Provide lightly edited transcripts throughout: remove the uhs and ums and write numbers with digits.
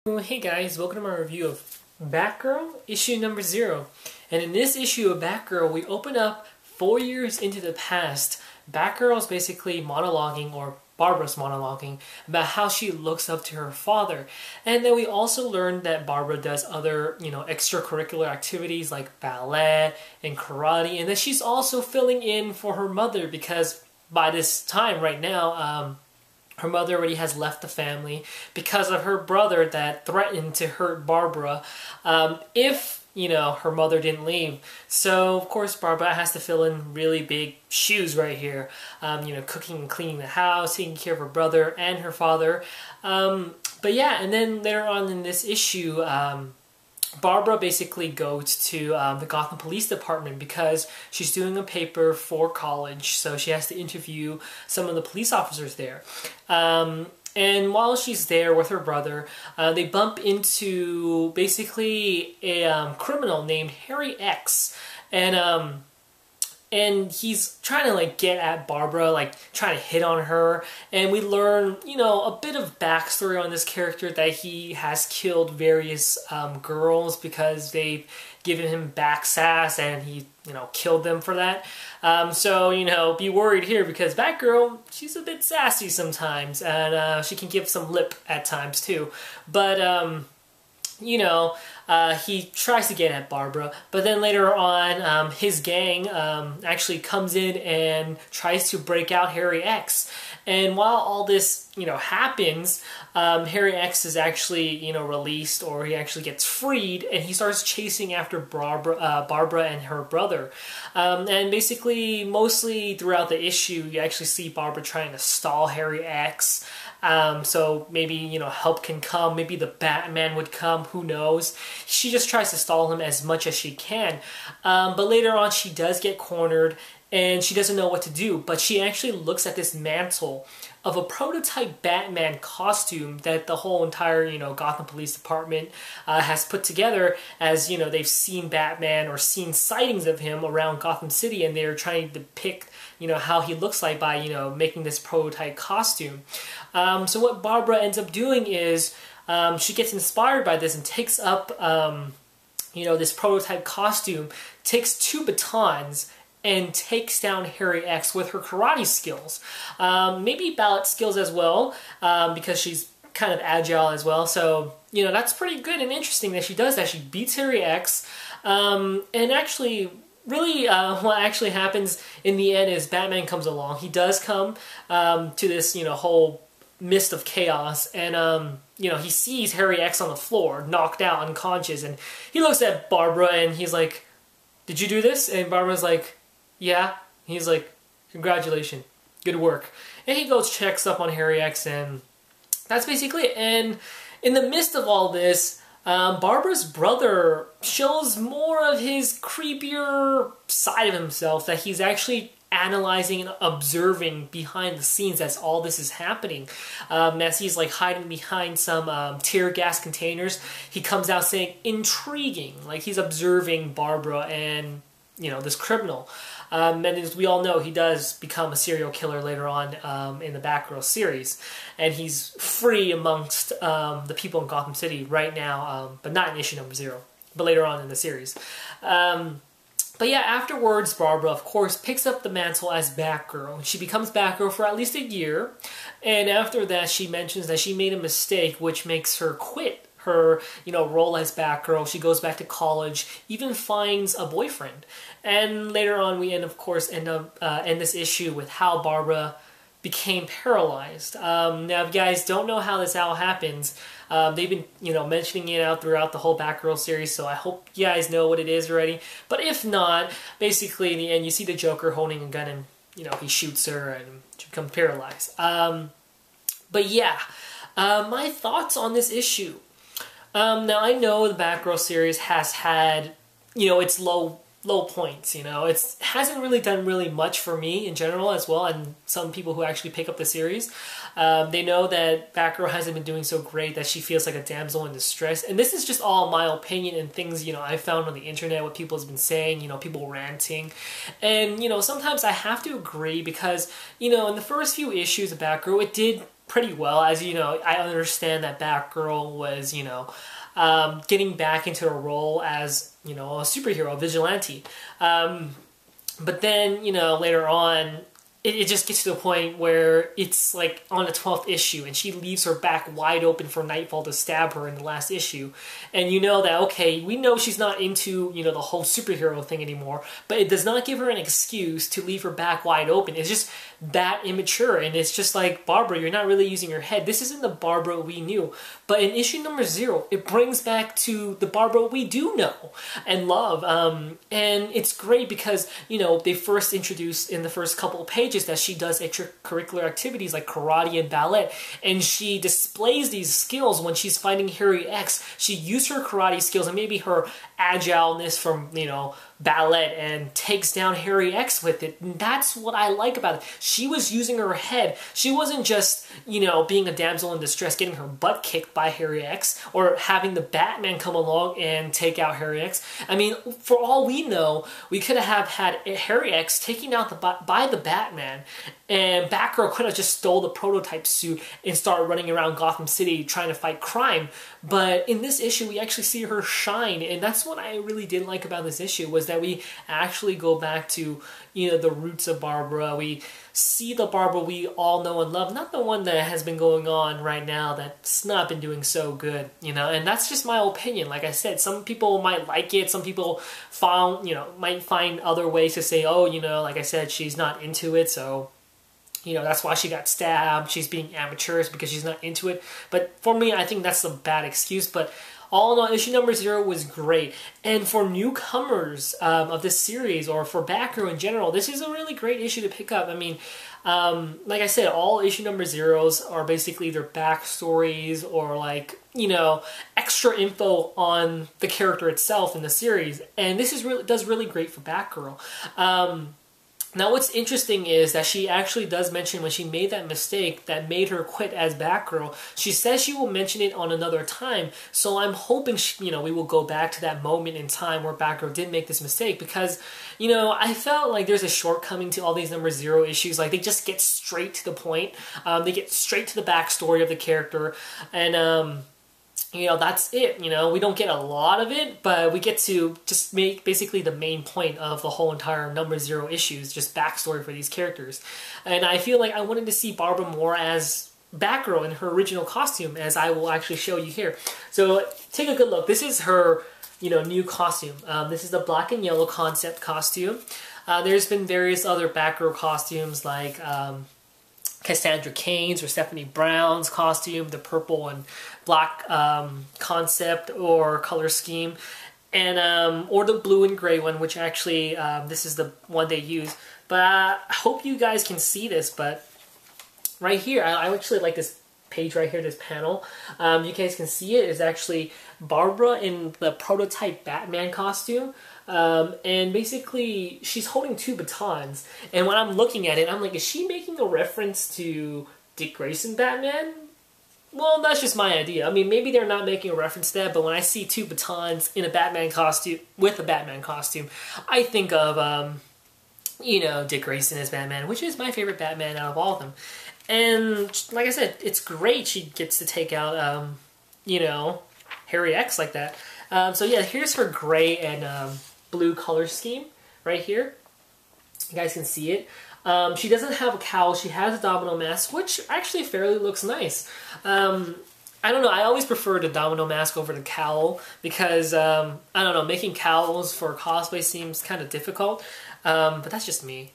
Hey guys, welcome to my review of Batgirl, issue number 0. And in this issue of Batgirl, we open up 4 years into the past. Batgirl's basically monologuing, or Barbara's monologuing, about how she looks up to her father. And then we also learn that Barbara does other, extracurricular activities like ballet and karate, and that she's also filling in for her mother because by this time right now, her mother already has left the family because of her brother that threatened to hurt Barbara if, her mother didn't leave. So, of course, Barbara has to fill in really big shoes right here. Cooking and cleaning the house, taking care of her brother and her father. But yeah, and then later on in this issue, Barbara basically goes to the Gotham Police Department because she's doing a paper for college, so she has to interview some of the police officers there. And while she's there with her brother, they bump into basically a criminal named Harry X, and he's trying to get at Barbara, trying to hit on her. And we learn, a bit of backstory on this character, that he has killed various girls because they've given him back sass, and he, killed them for that. So, be worried here because Batgirl, she's a bit sassy sometimes, and she can give some lip at times too. But, he tries to get at Barbara, but then later on, his gang actually comes in and tries to break out Harry X. And while all this, happens, Harry X is actually, released, or he actually gets freed, and he starts chasing after Barbara and her brother. And basically, mostly throughout the issue, you actually see Barbara trying to stall Harry X. So maybe, help can come, maybe the Batman would come, who knows. She just tries to stall him as much as she can. But later on, she does get cornered, and she doesn't know what to do, but she actually looks at this mantle of a prototype Batman costume that the whole entire, Gotham Police Department has put together, as, they've seen Batman or seen sightings of him around Gotham City, and they're trying to depict, how he looks like by, making this prototype costume. So what Barbara ends up doing is she gets inspired by this and takes up, this prototype costume, takes 2 batons, and takes down Harry X with her karate skills. Maybe ballet skills as well, because she's kind of agile as well. So, that's pretty good and interesting that she does that. She beats Harry X, and actually, really, what actually happens in the end is Batman comes along. He does come to this, whole mist of chaos, and he sees Harry X on the floor, knocked out, unconscious, and he looks at Barbara and he's like, "Did you do this?" And Barbara's like, "Yeah." He's like, "Congratulations, good work." And he goes, checks up on Harry X, and that's basically it. And in the midst of all this, Barbara's brother shows more of his creepier side of himself, that he's actually analyzing and observing behind the scenes as all this is happening. As he's hiding behind some tear gas containers, he comes out saying, "Intriguing," like he's observing Barbara and, this criminal. And as we all know, he does become a serial killer later on in the Batgirl series. And he's free amongst the people in Gotham City right now, but not in issue number 0, but later on in the series. But yeah, afterwards, Barbara, of course, picks up the mantle as Batgirl. She becomes Batgirl for at least a year. And after that, she mentions that she made a mistake, which makes her quit her, role as Batgirl. She goes back to college, even finds a boyfriend. And later on, we end this issue with how Barbara became paralyzed. Now, if you guys don't know how this all happens, they've been, mentioning it out throughout the whole Batgirl series, so I hope you guys know what it is already. But if not, basically in the end, you see the Joker holding a gun and, he shoots her and she becomes paralyzed. But yeah, my thoughts on this issue. Now, I know the Batgirl series has had, its low points, it hasn't really done really much for me in general as well, and some people who actually pick up the series, they know that Batgirl hasn't been doing so great, that she feels like a damsel in distress, and this is just all my opinion and things, I found on the internet, what people have been saying, people ranting, and, sometimes I have to agree because, in the first few issues of Batgirl, it did pretty well. As you know, I understand that Batgirl was, getting back into her role as, a superhero, a vigilante. But then, later on, it just gets to the point where it's like on the 12th issue and she leaves her back wide open for Nightfall to stab her in the last issue. And you know that, okay, we know she's not into, the whole superhero thing anymore, but it does not give her an excuse to leave her back wide open. It's just that immature, and it's just like, Barbara, you're not really using your head. This isn't the Barbara we knew. But in issue number 0, it brings back to the Barbara we do know and love. And it's great because, they first introduced in the first couple of pages that she does extracurricular activities like karate and ballet, and she displays these skills when she's fighting Harry X. She used her karate skills and maybe her agileness from, ballet and takes down Harry X with it. And that's what I like about it. She was using her head. She wasn't just, being a damsel in distress, getting her butt kicked by Harry X, or having the Batman come along and take out Harry X. I mean, for all we know, we could have had Harry X taken out by the Batman, and Batgirl could have just stole the prototype suit and started running around Gotham City trying to fight crime. But in this issue, we actually see her shine, and that's what I really did like about this issue, was that we actually go back to, the roots of Barbara. We see the Barbara we all know and love, not the one that has been going on right now that's not been doing so good, and that's just my opinion. Like I said, some people might like it, some people might find other ways to say, oh, like I said, she's not into it, so that's why she got stabbed. She's being amateurish because she's not into it. But for me, I think that's a bad excuse. But all in all, issue number 0 was great. And for newcomers of this series, or for Batgirl in general, this is a really great issue to pick up. I mean, like I said, all issue number 0s are basically their backstories or like, extra info on the character itself in the series. And this does really great for Batgirl. Now, what's interesting is that she actually does mention when she made that mistake that made her quit as Batgirl, she says she will mention it on another time. So I'm hoping, we will go back to that moment in time where Batgirl did make this mistake, because, I felt like there's a shortcoming to all these number 0 issues. Like, they just get straight to the point. They get straight to the backstory of the character, and, that's it. We don't get a lot of it, but we get to just make basically the main point of the whole entire number 0 issues, just backstory for these characters. And I feel like I wanted to see Barbara more as Batgirl in her original costume, as I will actually show you here. So take a good look. This is her, new costume. This is the black and yellow concept costume. There's been various other Batgirl costumes like Cassandra Cain's or Stephanie Brown's costume, the purple and black concept or color scheme, and or the blue and gray one, which actually this is the one they use. But I hope you guys can see this, but right here, I actually like this page right here, this panel. You guys can see it is actually Barbara in the prototype Batman costume. And basically, she's holding 2 batons. And when I'm looking at it, I'm like, is she making a reference to Dick Grayson Batman? Well, that's just my idea. I mean, maybe they're not making a reference to that, but when I see 2 batons in a Batman costume, with a Batman costume, I think of, Dick Grayson as Batman, which is my favorite Batman out of all of them. And, like I said, it's great she gets to take out, Harry X like that. So yeah, here's her gray and blue color scheme right here. You guys can see it. She doesn't have a cowl. She has a domino mask, which actually fairly looks nice. I don't know. I always prefer the domino mask over the cowl because, I don't know, making cowls for cosplay seems kind of difficult. But that's just me,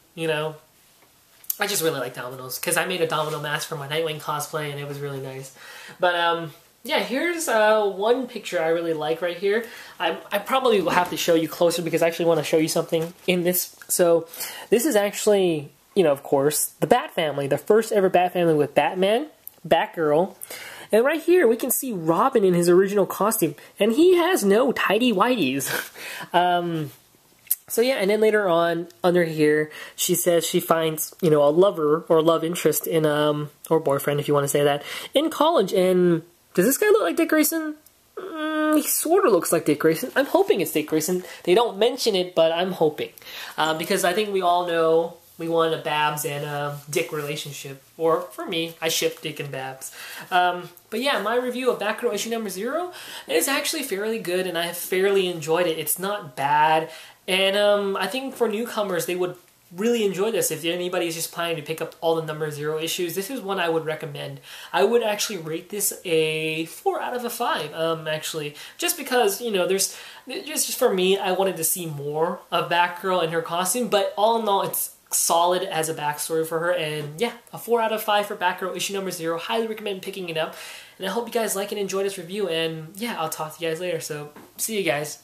I just really like dominoes because I made a domino mask for my Nightwing cosplay and it was really nice. But, yeah, here's one picture I really like right here. I probably will have to show you closer because I actually want to show you something in this. So this is actually, of course, the Bat Family, the first ever Bat Family with Batman, Batgirl. And right here we can see Robin in his original costume. And he has no tighty-whities. So yeah, and then later on, under here, she says she finds, a lover or love interest in, or boyfriend if you want to say that, in college. And does this guy look like Dick Grayson? He sort of looks like Dick Grayson. I'm hoping it's Dick Grayson. They don't mention it, but I'm hoping. Because I think we all know, we wanted a Babs and Dick relationship. Or, for me, I ship Dick and Babs. But yeah, my review of Batgirl issue number 0 is actually fairly good, and I have fairly enjoyed it. It's not bad, and I think for newcomers, they would really enjoy this. If anybody is just planning to pick up all the number 0 issues, this is one I would recommend. I would actually rate this a 4 out of a 5, actually. Just because, you know, there's... Just for me, I wanted to see more of Batgirl and her costume, but all in all, it's solid as a backstory for her, and yeah, a 4 out of 5 for Batgirl issue number 0. Highly recommend picking it up, and I hope you guys like and enjoy this review, and yeah, I'll talk to you guys later, so see you guys.